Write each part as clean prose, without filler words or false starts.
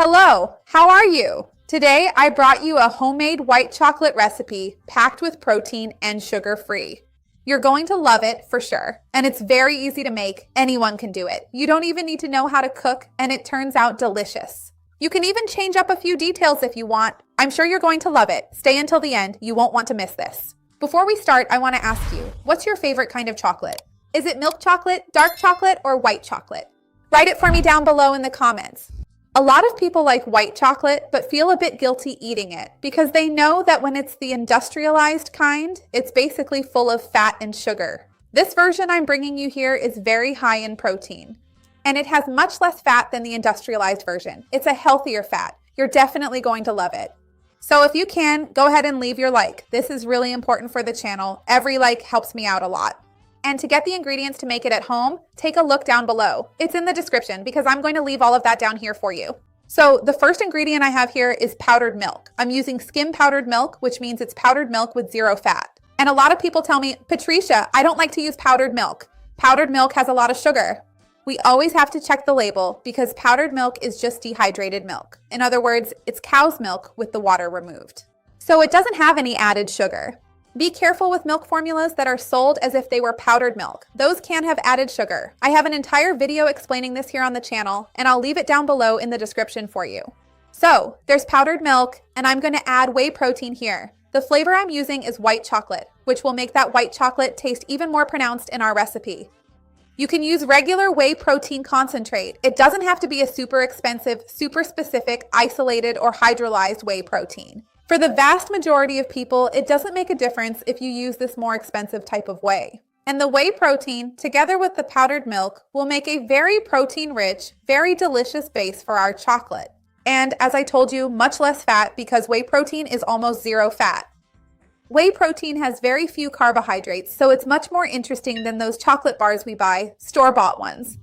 Hello, how are you? Today I brought you a homemade white chocolate recipe packed with protein and sugar-free. You're going to love it for sure, and it's very easy to make. Anyone can do it. You don't even need to know how to cook, and it turns out delicious. You can even change up a few details if you want. I'm sure you're going to love it. Stay until the end. You won't want to miss this. Before we start, I want to ask you, what's your favorite kind of chocolate? Is it milk chocolate, dark chocolate, or white chocolate? Write it for me down below in the comments. A lot of people like white chocolate, but feel a bit guilty eating it because they know that when it's the industrialized kind, it's basically full of fat and sugar. This version I'm bringing you here is very high in protein, and it has much less fat than the industrialized version. It's a healthier fat. You're definitely going to love it. So if you can, go ahead and leave your like. This is really important for the channel. Every like helps me out a lot. And to get the ingredients to make it at home, take a look down below. It's in the description because I'm going to leave all of that down here for you. So the first ingredient I have here is powdered milk. I'm using skim powdered milk, which means it's powdered milk with zero fat. And a lot of people tell me, Patricia, I don't like to use powdered milk. Powdered milk has a lot of sugar. We always have to check the label because powdered milk is just dehydrated milk. In other words, it's cow's milk with the water removed. So it doesn't have any added sugar. Be careful with milk formulas that are sold as if they were powdered milk. Those can have added sugar. I have an entire video explaining this here on the channel, and I'll leave it down below in the description for you. So, there's powdered milk, and I'm going to add whey protein here. The flavor I'm using is white chocolate, which will make that white chocolate taste even more pronounced in our recipe. You can use regular whey protein concentrate. It doesn't have to be a super expensive, super specific, isolated, or hydrolyzed whey protein. For the vast majority of people, it doesn't make a difference if you use this more expensive type of whey. And the whey protein, together with the powdered milk, will make a very protein-rich, very delicious base for our chocolate. And as I told you, much less fat because whey protein is almost zero fat. Whey protein has very few carbohydrates, so it's much more interesting than those chocolate bars we buy, store-bought ones.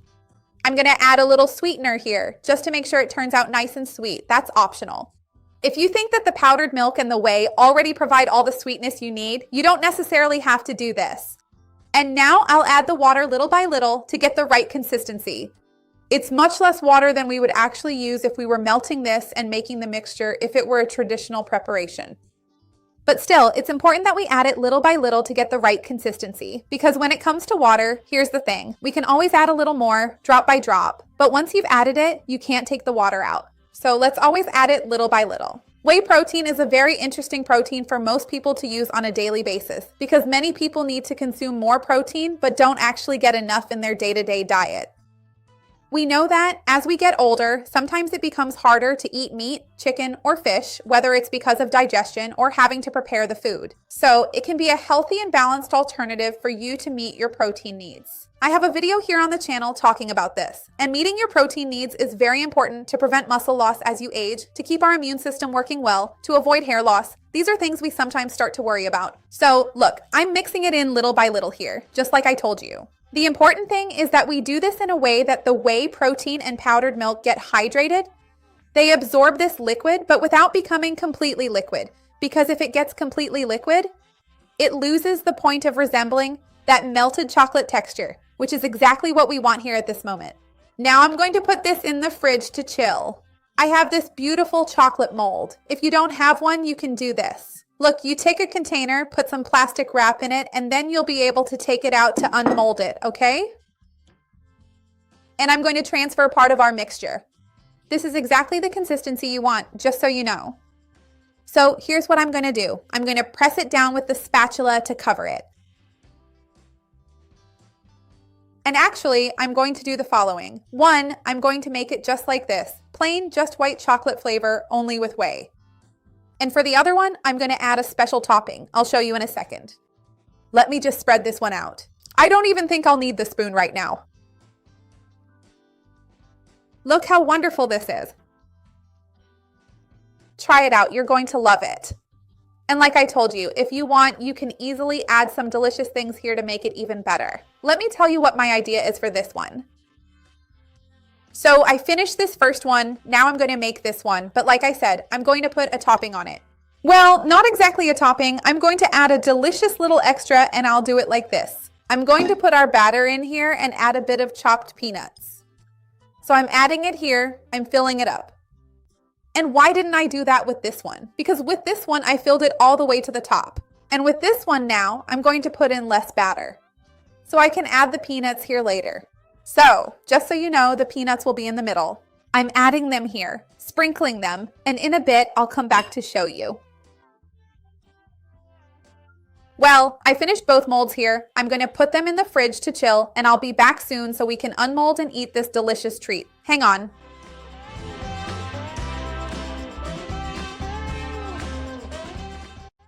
I'm going to add a little sweetener here, just to make sure it turns out nice and sweet. That's optional. If you think that the powdered milk and the whey already provide all the sweetness you need, you don't necessarily have to do this. And now I'll add the water little by little to get the right consistency. It's much less water than we would actually use if we were melting this and making the mixture if it were a traditional preparation. But still, it's important that we add it little by little to get the right consistency, because when it comes to water, here's the thing. We can always add a little more, drop by drop, but once you've added it, you can't take the water out. So let's always add it little by little. Whey protein is a very interesting protein for most people to use on a daily basis because many people need to consume more protein but don't actually get enough in their day-to-day diet. We know that as we get older, sometimes it becomes harder to eat meat, chicken, or fish, whether it's because of digestion or having to prepare the food. So it can be a healthy and balanced alternative for you to meet your protein needs. I have a video here on the channel talking about this, and meeting your protein needs is very important to prevent muscle loss as you age, to keep our immune system working well, to avoid hair loss. These are things we sometimes start to worry about. So look, I'm mixing it in little by little here, just like I told you. The important thing is that we do this in a way that the whey protein and powdered milk get hydrated. They absorb this liquid, but without becoming completely liquid, because if it gets completely liquid, it loses the point of resembling that melted chocolate texture, which is exactly what we want here at this moment. Now I'm going to put this in the fridge to chill. I have this beautiful chocolate mold. If you don't have one, you can do this. Look, you take a container, put some plastic wrap in it, and then you'll be able to take it out to unmold it, okay? And I'm going to transfer part of our mixture. This is exactly the consistency you want, just so you know. So here's what I'm going to do. I'm going to press it down with the spatula to cover it. And actually, I'm going to do the following. One, I'm going to make it just like this, plain just white chocolate flavor, only with whey. And for the other one, I'm going to add a special topping. I'll show you in a second. Let me just spread this one out. I don't even think I'll need the spoon right now. Look how wonderful this is. Try it out. You're going to love it. And like I told you, if you want, you can easily add some delicious things here to make it even better. Let me tell you what my idea is for this one. So I finished this first one. Now I'm going to make this one. But like I said, I'm going to put a topping on it. Well, not exactly a topping. I'm going to add a delicious little extra, and I'll do it like this. I'm going to put our batter in here and add a bit of chopped peanuts. So I'm adding it here. I'm filling it up. And why didn't I do that with this one? Because with this one, I filled it all the way to the top. And with this one now, I'm going to put in less batter. So I can add the peanuts here later. So, just so you know, the peanuts will be in the middle. I'm adding them here, sprinkling them, and in a bit, I'll come back to show you. Well, I finished both molds here. I'm going to put them in the fridge to chill, and I'll be back soon so we can unmold and eat this delicious treat. Hang on.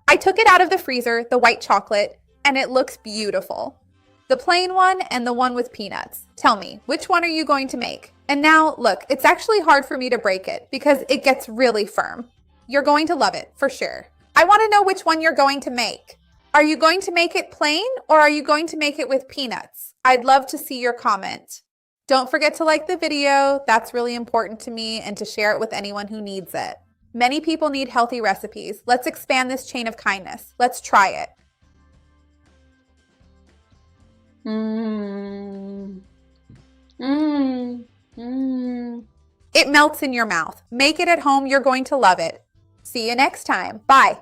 I took it out of the freezer, the white chocolate, and it looks beautiful. The plain one and the one with peanuts. Tell me, which one are you going to make? And now, look, it's actually hard for me to break it because it gets really firm. You're going to love it, for sure. I want to know which one you're going to make. Are you going to make it plain or are you going to make it with peanuts? I'd love to see your comment. Don't forget to like the video. That's really important to me, and to share it with anyone who needs it. Many people need healthy recipes. Let's expand this chain of kindness. Let's try it. It melts in your mouth. Make it at home. You're going to love it. See you next time. Bye.